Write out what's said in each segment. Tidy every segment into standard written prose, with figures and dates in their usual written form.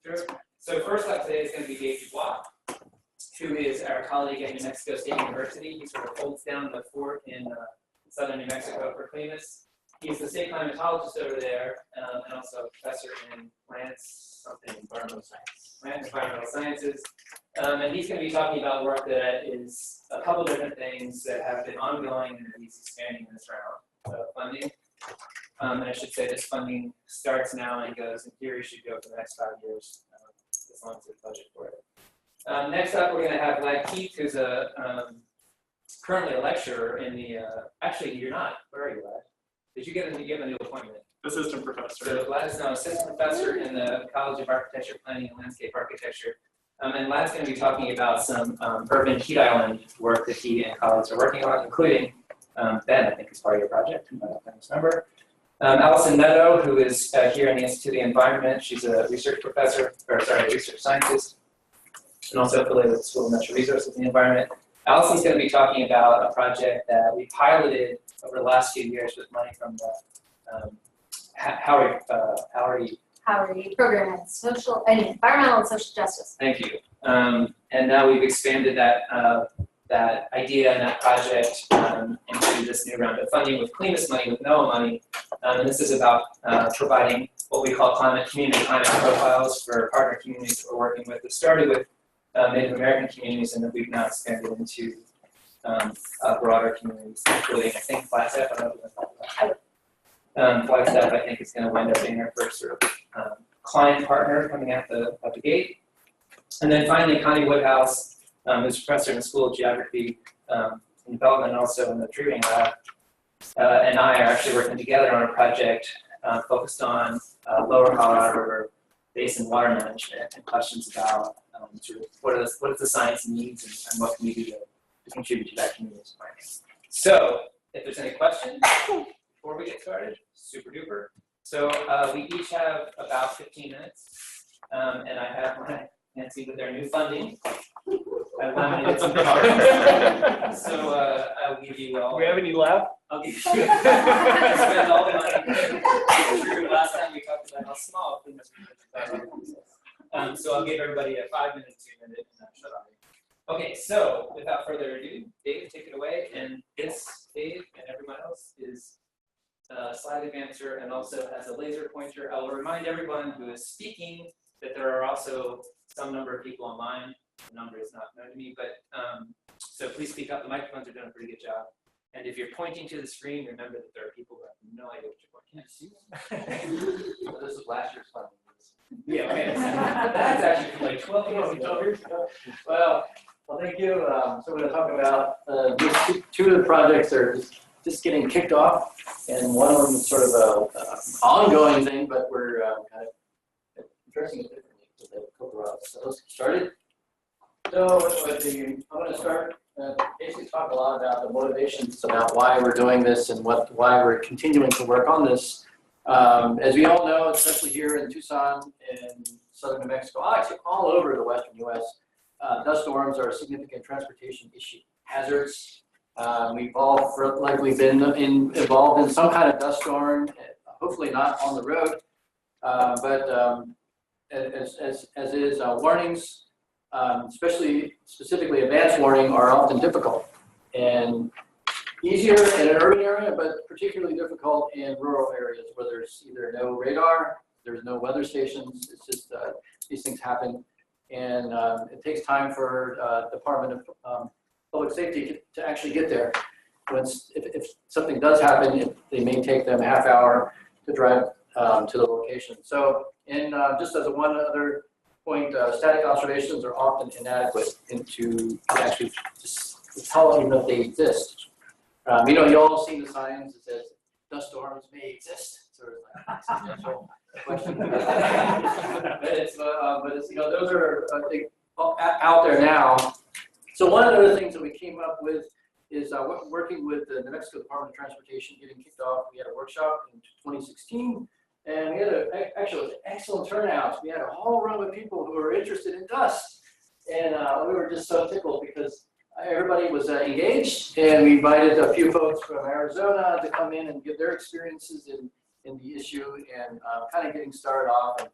Sure. So first up today is going to be Dave Dubois, who is our colleague at New Mexico State University. He sort of holds down the fort in southern New Mexico for CLIMAS. He's the state climatologist over there, and also a professor in environmental sciences. And he's going to be talking about work that is a couple different things that have been ongoing and he's expanding this round of funding. And I should say this funding starts now and goes, in theory, should go for the next 5 years, as long as there's budget for it. Next up, we're going to have Vlad Keith, who's currently a lecturer in the, actually, you're not. Where are you, Vlad? Did you get a new appointment? Assistant professor. So Vlad is now assistant professor in the College of Architecture, Planning, and Landscape Architecture. And Vlad's going to be talking about some urban heat island work that he and colleagues are working on, including Ben, I think, is part of your project. Ben's number. Allison Neto, who is here in the Institute of the Environment. She's a research research scientist, and also affiliated with the School of Natural Resources and the Environment. Allison's going to be talking about a project that we piloted over the last few years with money from the Howard program in environmental and social justice. Thank you. And now we've expanded that idea and that project into this new round of funding with CLIMAS money, with NOAA money. And this is about providing what we call community climate profiles for partner communities that we're working with. It started with Native American communities, and then we've now expanded into broader communities, including, I think, Flagstaff. I don't know if we're going to talk about Flagstaff, I think, is going to wind up being our first sort of client partner coming out the gate. And then finally, Connie Woodhouse, who's a professor in the School of Geography and Development, and also in the Tree Ring Lab, and I are actually working together on a project focused on lower Colorado River basin water management and questions about sort of what is the science needs and what can we do to contribute to that community's planning. So, if there's any questions before we get started, super duper. So we each have about 15 minutes, and I have my Nancy with their new funding. I have 9 minutes in the car. So I'll give you all. Do we have any left? I'll give you. I spend all the money. Last time we talked about how small CLIMAS was. So I'll give everybody a 5 minute, 2 minute, and then shut off. Okay, so without further ado, Dave, take it away. And this, Dave, and everyone else is slide advancer and also has a laser pointer. I will remind everyone who is speaking that there are also some number of people online. The number is not known to me, but so please speak up. The microphones are doing a pretty good job. And if you're pointing to the screen, remember that there are people who have no idea what you're pointing to. Well, this is last year's funding. Yeah, okay. That's actually from like 12 years ago. Well, thank you. So we're going to talk about two of the projects that are just getting kicked off, and one of them is sort of an ongoing thing, but we're kind of addressing it differently with the CoCoRahs. So let's get started. So I'm going to start basically talk a lot about the motivations about why we're doing this and why we're continuing to work on this. As we all know, especially here in Tucson and southern New Mexico, actually all over the western U.S., dust storms are a significant transportation issue. Hazards. We've all likely been involved in some kind of dust storm, hopefully not on the road, but as is, warnings, specifically advanced warning, are often difficult and easier in an urban area, but particularly difficult in rural areas where there's either no radar, there's no weather stations. It's just these things happen, and it takes time for Department of Public Safety to actually get there. If something does happen, they may take them a half hour to drive to the location. So, and just as one other point, static observations are often inadequate to actually just tell even if they exist. You all seen the signs that says dust storms may exist. Sort of like existential question. but it's those are out there now. So one of the things that we came up with is working with the New Mexico Department of Transportation, getting kicked off. We had a workshop in 2016. And we had actually an excellent turnout. We had a whole room of people who were interested in dust. And we were just so tickled because everybody was engaged. And we invited a few folks from Arizona to come in and give their experiences in the issue and kind of getting started off.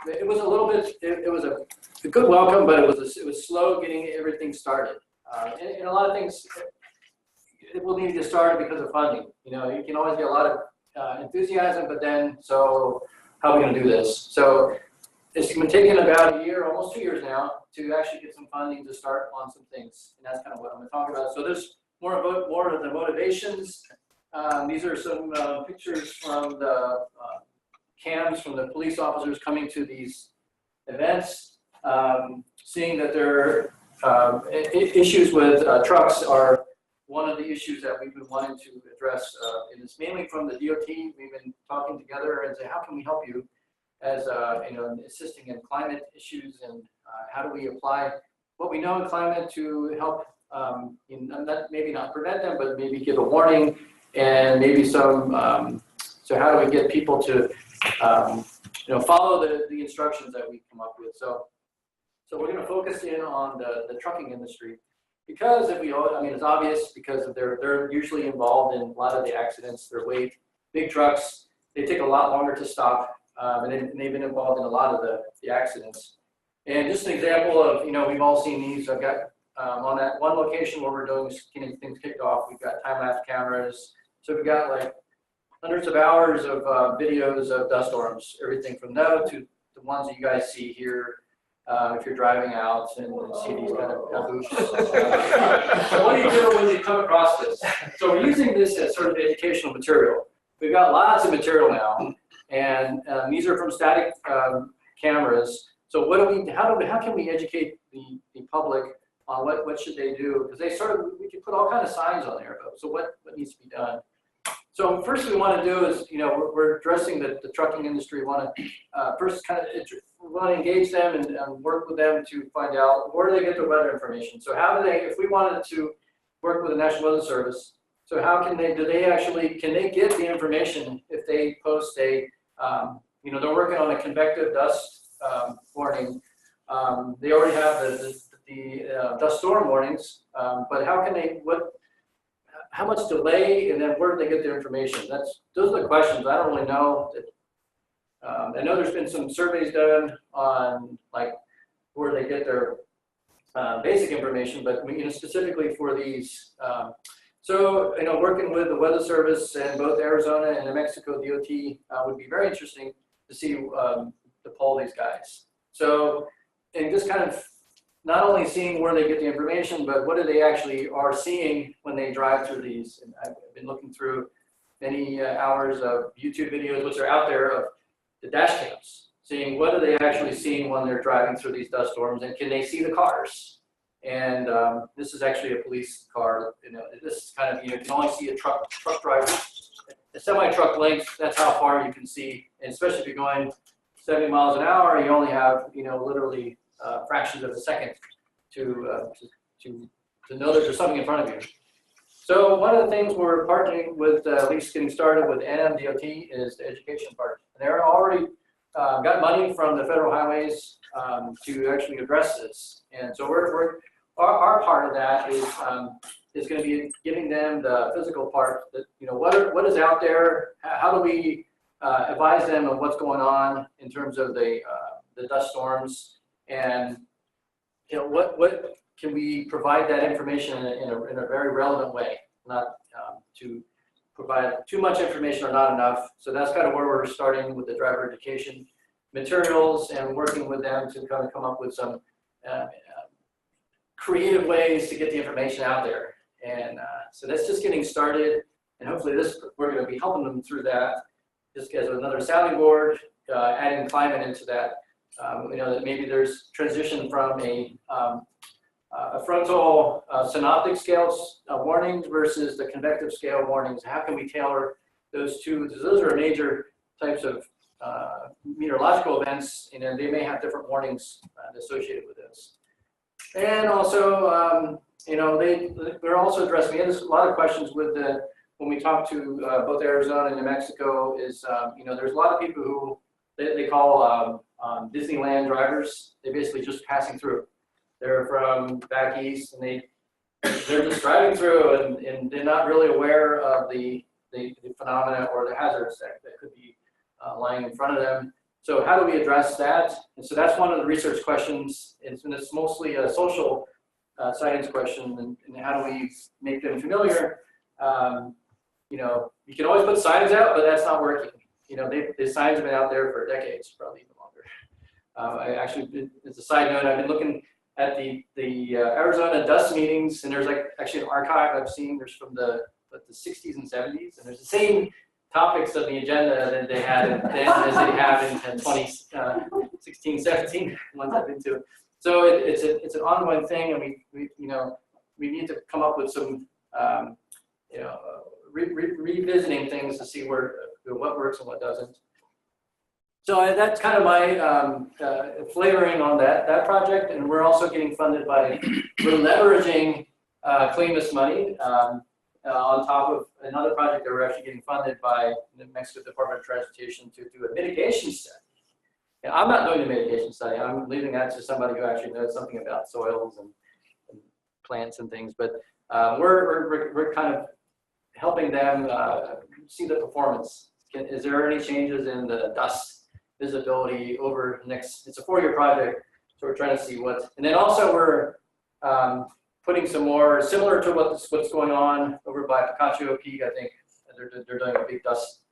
it was a little bit, it was a good welcome, but it was slow getting everything started. And a lot of things, it will need to get started because of funding. You know, you can always get a lot of enthusiasm, but then, so how are we going to do this? So it's been taking about a year, almost 2 years now, to actually get some funding to start on some things. And that's kind of what I'm going to talk about. So there's more of the motivations. These are some pictures from the cams from the police officers coming to these events, seeing that there are issues with trucks are one of the issues that we've been wanting to address. And it's mainly from the DOT. We've been talking together and say, how can we help you as you know, assisting in climate issues, and how do we apply what we know in climate to help, maybe not prevent them, but maybe give a warning, and maybe some. So how do we get people to follow the instructions that we come up with? So we're going to focus in on the trucking industry, because it's obvious, because they're usually involved in a lot of the accidents. They're big trucks. They take a lot longer to stop, and they've been involved in a lot of the accidents. And just an example of, we've all seen these. I've got on that one location where we're getting things kicked off, we've got time-lapse cameras. So we've got like hundreds of hours of videos of dust storms, everything from those to the ones that you guys see here. If you're driving out and see these kind of booths. So what do you do when you come across this? So we're using this as sort of educational material. We've got lots of material now, and these are from static cameras. So how can we educate the public on what should they do? Because we can put all kinds of signs on there. So what needs to be done? So first we want to do is, we're addressing the trucking industry. We want to first we want to engage them and work with them to find out where do they get their weather information. So if we wanted to work with the National Weather Service, so how can they get the information if they post they're working on a convective dust warning. They already have the dust storm warnings, but how much delay, and then where do they get their information? Those are the questions. I don't really know. I know there's been some surveys done on like where they get their basic information, but specifically for these. So working with the Weather Service and both Arizona and New Mexico DOT would be very interesting to see to poll these guys. So, and just kind of not only seeing where they get the information, but what do they actually are seeing when they drive through these. And I've been looking through many hours of YouTube videos, which are out there, of the dash cams, seeing what are they actually seeing when they're driving through these dust storms, and can they see the cars? And this is actually a police car. This is kind of, you can only see a truck driver. A semi-truck length, that's how far you can see. And especially if you're going 70 miles an hour, you only have, literally fractions of a second to know that there's something in front of you. So one of the things we're partnering with, at least getting started with NMDOT, is the education part. And they're already got money from the federal highways to actually address this. And so our part of that is going to be giving them the physical part. That what is out there? How do we advise them of what's going on in terms of the dust storms, and what can we provide that information in a very relevant way, not to provide too much information or not enough. So that's kind of where we're starting with the driver education materials and working with them to kind of come up with some creative ways to get the information out there. And so that's just getting started, and hopefully we're going to be helping them through that. Just as another sounding board, adding climate into that. That maybe there's transition from a frontal synoptic scale warnings versus the convective scale warnings. How can we tailor those two? Because those are major types of meteorological events, and they may have different warnings associated with this. And also, they're also addressing. We had a lot of questions with when we talk to both Arizona and New Mexico. Is there's a lot of people who they call Disneyland drivers. They're basically just passing through. They're from back east, and they're just driving through, and they're not really aware of the phenomena or the hazards that could be lying in front of them. So how do we address that? And so that's one of the research questions, and it's mostly a social science question, and how do we make them familiar? You know, you can always put signs out, but that's not working. You know, the signs have been out there for decades, probably even longer. I actually, as a side note, I've been looking at the Arizona dust meetings, and there's like actually an archive I've seen. There's from the 60s and 70s, and there's the same topics on the agenda that they had then as they have in 2016, 17 ones I've been to. So it's an ongoing thing, and we need to come up with some revisiting things to see what works and what doesn't. So that's kind of my flavoring on that project, and we're also getting funded by, we're leveraging CLIMAS money on top of another project that we're actually getting funded by the Mexico Department of Transportation to do a mitigation study. And I'm not doing the mitigation study. I'm leaving that to somebody who actually knows something about soils and plants and things. But we're kind of helping them see the performance. Is there any changes in the dust visibility over the next? It's a 4-year project, so we're trying to see what. And then also we're putting some more similar to what's going on over by Picacho Peak. I think they're doing a big dust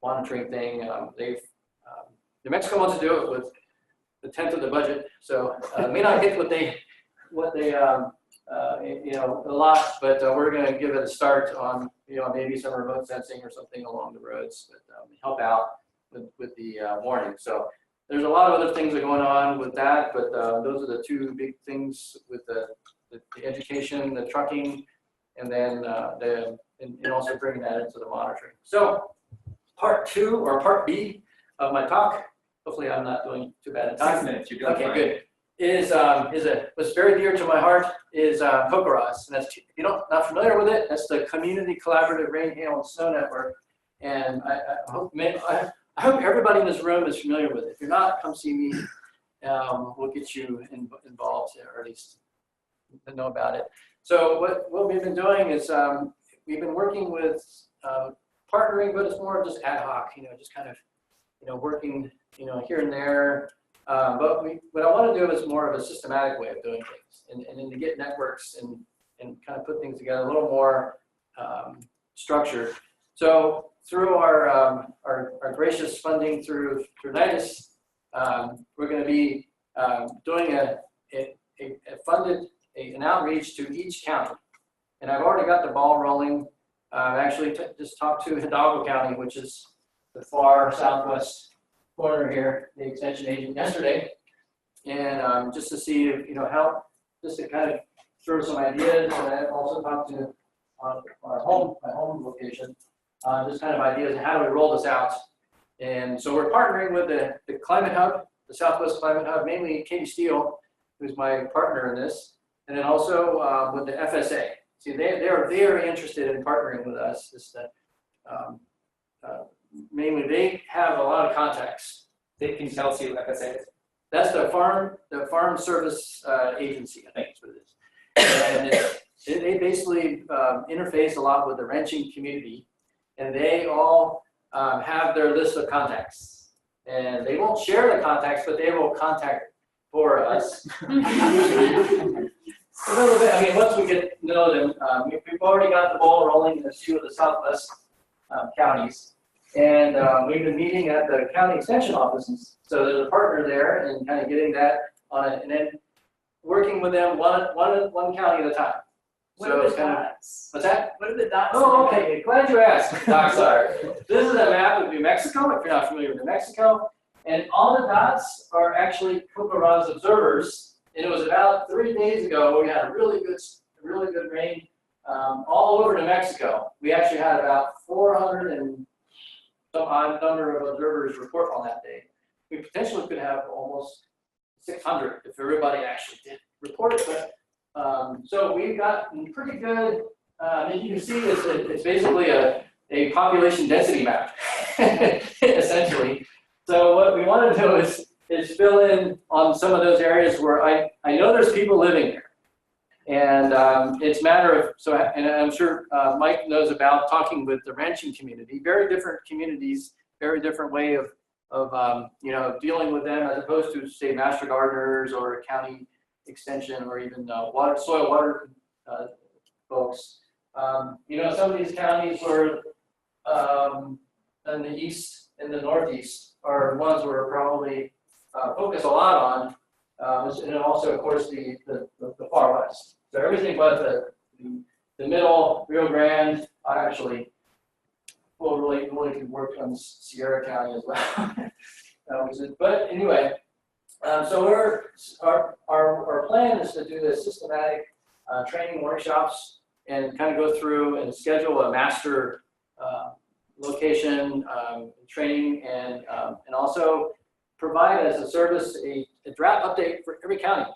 monitoring thing. New Mexico wants to do it with the 10th of the budget, so may not get what they a lot, but we're going to give it a start on maybe some remote sensing or something along the roads, but help out with the warning. So there's a lot of other things that are going on with that, but those are the two big things with the education, the trucking, and then and also bringing that into the monitoring. So part 2 or part B of my talk, hopefully I'm not doing too bad at time. 6 minutes, you're doing Okay, fine. good. Was very dear to my heart is CoCoRahs, and that's, if you're not familiar with it, that's the Community Collaborative Rain, Hail, and Snow Network. And I hope everybody in this room is familiar with it. If you're not, come see me. We'll get you involved, or at least know about it. So what we've been doing is we've been working with partnering, but it's more just ad hoc, just kind of working here and there. But what I want to do is more of a systematic way of doing things, and then to get networks and kind of put things together a little more structured. So through our gracious funding through NIDIS, we're going to be doing an outreach to each county, and I've already got the ball rolling. I actually just talked to Hidalgo County, which is the far southwest corner here, the extension agent yesterday, and just to see if, how, just to kind of throw some ideas. And I also talked to my home location, just kind of ideas of how do we roll this out. And so we're partnering with the Climate Hub, the Southwest Climate Hub, mainly Katie Steele, who's my partner in this, and then also with the FSA. See, they are very interested in partnering with us. Mainly, they have a lot of contacts. Can you tell us who FSA is? That's the Farm Service Agency, I think is what it is. And they basically interface a lot with the ranching community, and they all have their list of contacts. And they won't share the contacts, but they will contact for us. A little bit. I mean, once we get to know them, we've already got the ball rolling in a few of the southwest counties. And we've been meeting at the county extension offices. So there's a partner there, and kind of getting that on it, and then working with them one county at a time. What So are it's the kind of, dots? what's that? What are the dots? Oh, okay. Glad you asked, Doc. Sorry. This is a map of New Mexico. If you're not familiar with New Mexico, and all the dots are actually CoCoRahs observers. And it was about 3 days ago we had a really good rain all over New Mexico. We actually had about 400 and some odd number of observers report on that day. We potentially could have almost 600 if everybody actually did report it. But so we've got pretty good. As you can see, it's basically a population density map, essentially. So what we want to do is fill in on some of those areas where I know there's people living there. And it's a matter of, and I'm sure Mike knows about talking with the ranching community, very different communities, very different way of you know, dealing with them as opposed to, say, master gardeners or county extension or even soil water folks. You know, some of these counties were in the east and the northeast are ones we're probably focus a lot on, and then also, of course, the far west. So everything but the middle, Rio Grande, I actually will really work on Sierra County as well. But anyway, so our plan is to do this systematic training workshops and kind of go through and schedule a master location training and also provide as a service a draft update for every county.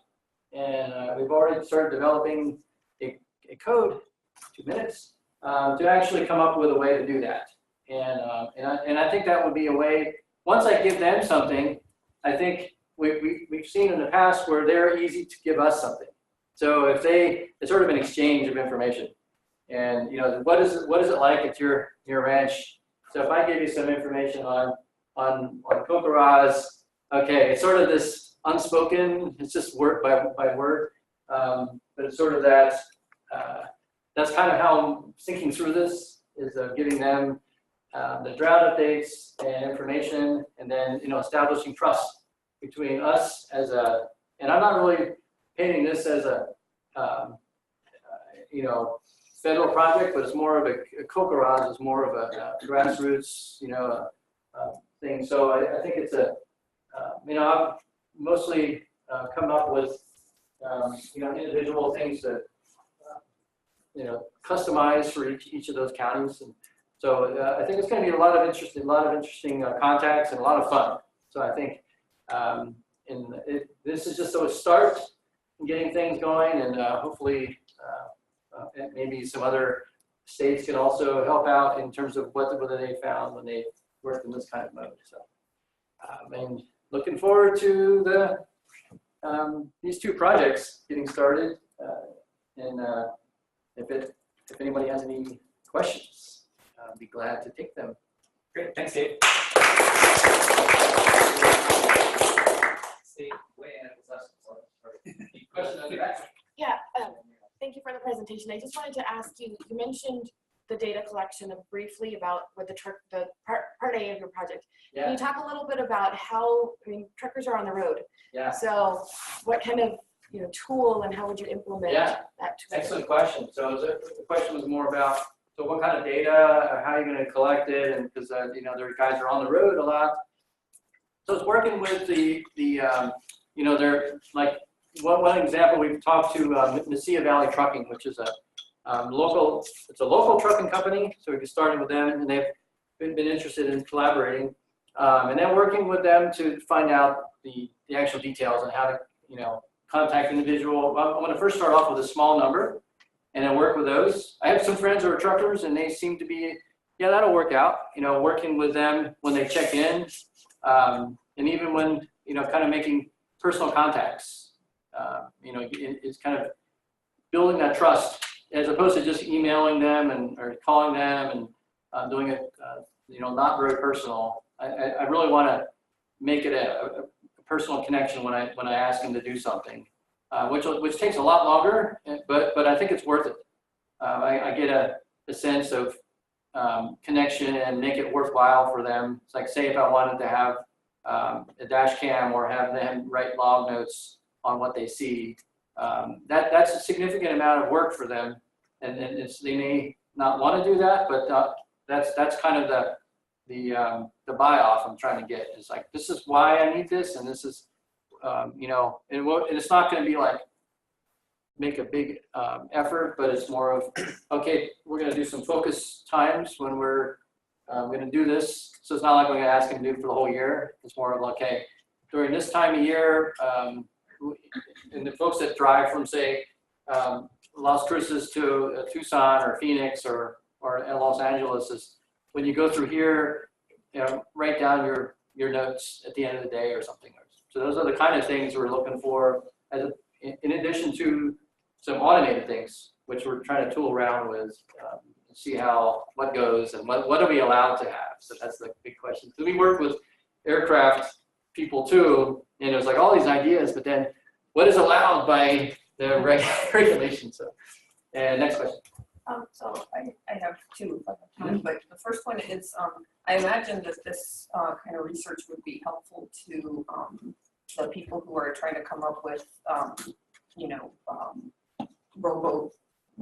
And we've already started developing a code, 2 minutes, to actually come up with a way to do that. And I think that would be a way, once I give them something, I think we've seen in the past where they're easy to give us something. So if it's sort of an exchange of information. And you know, what is it like at your ranch? So if I give you some information on CoCoRahs, okay, it's sort of this unspoken, it's just word by word, but it's sort of that, that's kind of how I'm thinking through this, is giving them the drought updates and information, and then, you know, establishing trust between us as and I'm not really painting this as a, you know, federal project, but it's more of a CoCoRahs is more of a grassroots, you know, thing. So I think it's you know, I've mostly come up with, you know, individual things that, you know, customize for each of those counties. And so I think it's going to be a lot of interesting contacts and a lot of fun. So I think this is just a start in getting things going, and hopefully maybe some other states can also help out in terms of what they found when they worked in this kind of mode. So, and looking forward to these 2 projects getting started. And if anybody has any questions, I'd be glad to take them. Great, thanks, Dave. Stay way ahead of us. Sorry. Question on the back? Yeah, thank you for the presentation. I just wanted to ask you, you mentioned the data collection briefly about what the part A of your project. Yeah. Can you talk a little bit about how, I mean, truckers are on the road. Yeah. So what kind of, you know, tool and how would you implement that tool? Excellent question. So the question was more about, so what kind of data, how are you going to collect it? And because, you know, their guys are on the road a lot. So it's working with the you know, they're like, one example, we've talked to Mesilla Valley Trucking, which is a local trucking company. So we've started with them, and they've been interested in collaborating, and then working with them to find out the actual details on how to, you know, contact individual. I want to first start off with a small number, and then work with those. I have some friends who are truckers, and they seem to be, yeah, that'll work out. You know, working with them when they check in, and even when, you know, kind of making personal contacts. You know, it's kind of building that trust as opposed to just emailing them or calling them and doing it, you know, not very personal. I really want to make it a personal connection when I ask them to do something, which takes a lot longer, but I think it's worth it. I get a sense of connection and make it worthwhile for them. It's like, say, if I wanted to have a dash cam or have them write log notes on what they see, that's a significant amount of work for them, and they may not want to do that, but that's kind of the buy-off I'm trying to get. It's like, this is why I need this, and this is, you know, and it's not going to be like make a big effort, but it's more of, okay, we're going to do some focus times when we're going to do this. So it's not like we're going to ask them to do it for the whole year. It's more of like, okay, during this time of year, and the folks that drive from, say, Las Cruces to Tucson or Phoenix or Los Angeles, is when you go through here, you know, write down your notes at the end of the day or something. So those are the kind of things we're looking for, in addition to some automated things, which we're trying to tool around with, see what goes and what are we allowed to have. So that's the big question. So we work with aircraft people too, and it was like all these ideas, but then what is allowed by the regulations? So, and next question. So I have two, if I have time, but the first one is, I imagine that this kind of research would be helpful to the people who are trying to come up with,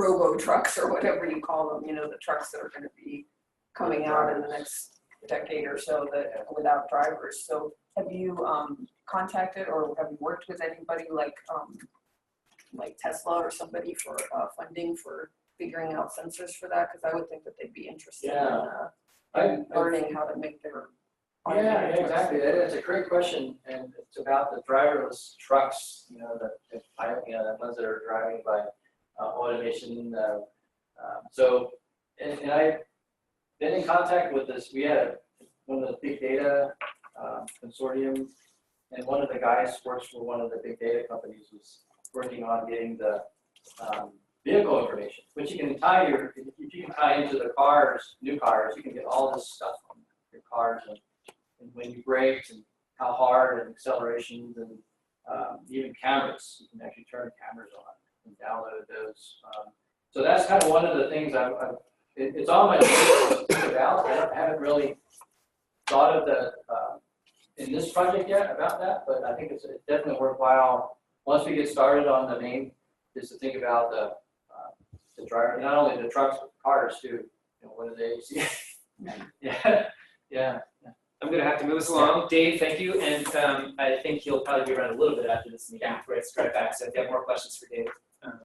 robo trucks or whatever you call them, the trucks that are going to be coming out in the next decade or so that without drivers. So have you contacted or have you worked with anybody like Tesla or somebody for funding for figuring out sensors for that? Because I would think that they'd be interested in learning how to make their Yeah, exactly. That's a great question, and it's about the driverless trucks. The ones that are driving by automation. And I've been in contact with this. We had one of the big data consortium, and one of the guys works for one of the big data companies. Was working on getting the vehicle information, which you can tie if you can tie into the cars, new cars, you can get all this stuff on your cars and when you brake and how hard and accelerations and even cameras. You can actually turn cameras on and download those. So that's kind of one of the things it's on my list to think about. I haven't really thought of the in this project yet about that, but I think it's definitely worthwhile once we get started on the main, is to think about the driver, not only the trucks but the cars too. What do they see? Yeah. I'm gonna have to move us along. Dave, thank you, and I think he'll probably be around a little bit after this meeting before it's right back, so if you have more questions for Dave.